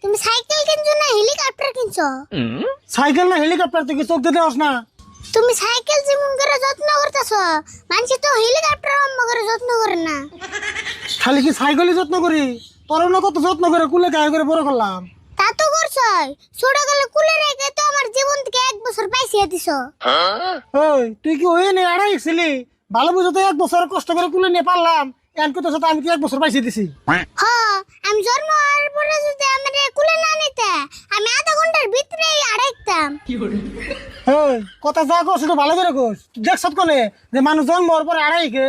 তুমি সাইকেল কিনছো না হেলিকপ্টার কিনছো? সাইকেল না হেলিকপ্টার থেকে চোখ দিতে হস না। তুমি সাইকেল যেমন করে যত্ন করতেছো, মানুষ তো হেলিকপ্টার অম্ব করে যত্ন করে না। খালি কি সাইকেলই যত্ন করি? তোর না কত যত্ন করে কুলে গায়ে করে বড় করলাম। তা তো করছই, ছোট গেলে কুলে রেখে তো আমার জীবন থেকে 1 বছর পাইছিয়ে দিছো। ওই তুই কি ওই নিয়ে আড়াই ছিলি? ভালো বুঝো তো 1 বছর কষ্ট করে কুলে নিয়ে পারলাম, এন কত সাথে আমি কি 1 বছর পাইছি দিছি? হ্যাঁ, আমি জন্ম হওয়ার পরে যদি আমার কুলে না নিতে, আমি আধা ঘন্টার ভিতরেই আড়াইতাম। ওই কথা যা কস একটু ভালো করে কস। দেখছ কোনে যে মানুষ জন্ম হওয়ার পরে আড়াইকে